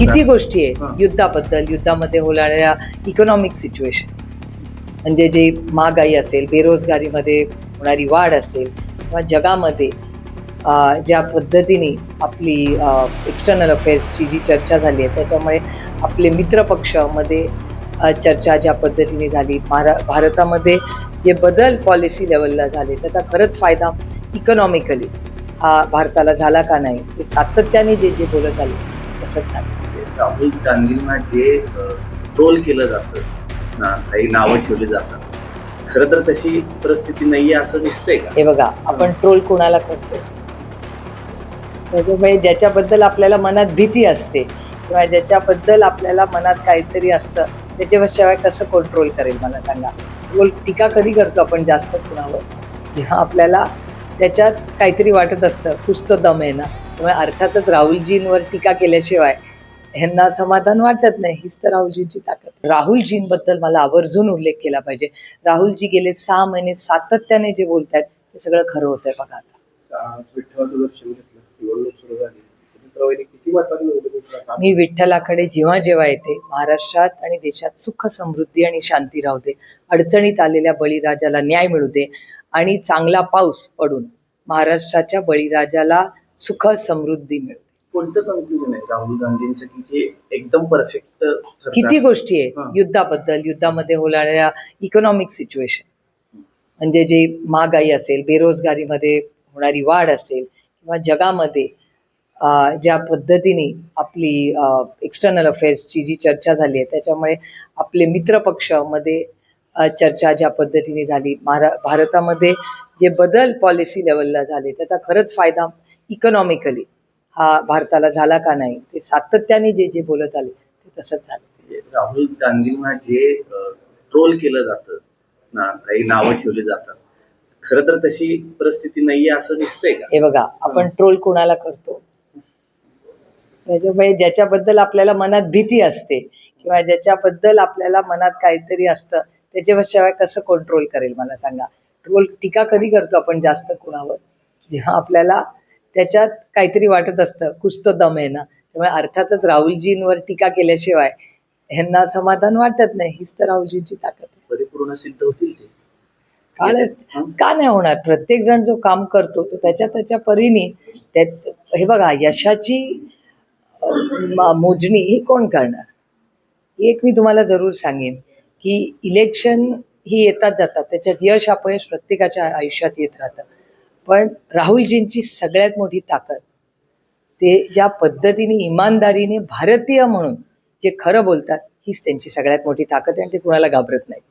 किती गोष्टी आहे युद्धाबद्दल, युद्धामध्ये होणाऱ्या इकॉनॉमिक सिच्युएशन, म्हणजे जी महागाई असेल, बेरोजगारीमध्ये होणारी वाढ असेल किंवा जगामध्ये ज्या पद्धतीने आपली एक्सटर्नल अफेअर्सची जी चर्चा झाली आहे त्याच्यामुळे आपले मित्रपक्षामध्ये चर्चा ज्या पद्धतीने झाली, भारतामध्ये जे बदल पॉलिसी लेवलला झाले त्याचा खरंच फायदा इकॉनॉमिकली हा भारताला झाला का नाही, ते सातत्याने जे जे बोलत आले तसंच झालं. राहुल गांधींना जे ट्रोल केलं जातं ना, काही नावं ठेवली जातात, खरं तर तशी परिस्थिती नाहीये असं दिसतंय का? हे बघा, आपण ट्रोल कोणाला करतो, त्याच्यामुळे ज्याच्याबद्दल आपल्याला मनात भीती असते किंवा ज्याच्याबद्दल आपल्याला मनात काहीतरी असतं त्याच्याशिवाय कसं कंट्रोल करेल मला सांगा. ट्रोल टीका कधी करतो आपण जास्त कुणावर, जेव्हा आपल्याला त्याच्यात काहीतरी वाटत असतं, कुछ तो दम आहे ना. त्यामुळे अर्थातच राहुलजींवर टीका केल्याशिवाय ह्यांना समाधान वाटत नाही. हीच तर राहुलजींची ताकद. राहुलजींबद्दल मला आवर्जून उल्लेख केला पाहिजे. राहुलजी गेले 6 महिने सातत्याने जे बोलतायत ते सगळं खरं होतंय बघा. मी विठ्ठलाकडे जेव्हा जेव्हा येते, महाराष्ट्रात आणि देशात सुख समृद्धी आणि शांती राहू दे, अडचणीत आलेल्या बळीराजाला न्याय मिळू दे आणि चांगला पाऊस पडून महाराष्ट्राच्या बळीराजाला सुख समृद्धी मिळू दे. कोणतं कन्क्लुजन आहे राहुल गांधींचं की जे एकदम परफेक्ट? किती गोष्टी आहे युद्धाबद्दल, युद्धामध्ये होणाऱ्या इकॉनॉमिक सिच्युएशन, म्हणजे जी महागाई असेल, बेरोजगारीमध्ये होणारी वाढ असेल किंवा जगामध्ये ज्या पद्धतीने आपली एक्सटर्नल अफेअर्सची जी चर्चा झाली आहे त्याच्यामुळे आपले मित्रपक्षामध्ये चर्चा ज्या पद्धतीने झाली, भारतामध्ये जे बदल पॉलिसी लेवलला झाले त्याचा खरंच फायदा इकॉनॉमिकली हा भारताला झाला का नाही, ते सातत्याने जे जे बोलत आले ते तसंच झालं. राहुल गांधींना जे ट्रोल केलं जातं ना, काही नावं ठेवली जातात, खरं तर तशी परिस्थिती नाहीये असं दिसतंय का? हे बघा, आपण ट्रोल कोणाला करतो, त्याच्यामुळे ज्याच्याबद्दल आपल्याला मनात भीती असते किंवा ज्याच्याबद्दल आपल्याला मनात काहीतरी असतं त्याच्याशिवाय कसं कंट्रोल करेल मला सांगा. ट्रोल टीका कधी करतो आपण जास्त कुणावर, जेव्हा आपल्याला त्याच्यात काहीतरी वाटत असतं, कुछ तो दम आहे ना. त्यामुळे अर्थातच राहुलजींवर टीका केल्याशिवाय ह्यांना समाधान वाटत नाही. हीच तर राहुलजींची ताकद आहे. परिपूर्ण सिद्ध होतील ते का नाही होणार. प्रत्येक जण जो काम करतो तो त्याच्या त्याच्या परीने हे बघा, यशाची मोजणी ही कोण करणार. एक मी तुम्हाला जरूर सांगेन की इलेक्शन ही येतात जातात, त्याच्यात यश अपयश प्रत्येकाच्या आयुष्यात येत राहतं, पण राहुलजींची सगळ्यात मोठी ताकद ते ज्या पद्धतीने इमानदारीने भारतीय म्हणून जे खरं बोलतात हीच त्यांची सगळ्यात मोठी ताकद आहे आणि ते कुणाला घाबरत नाही.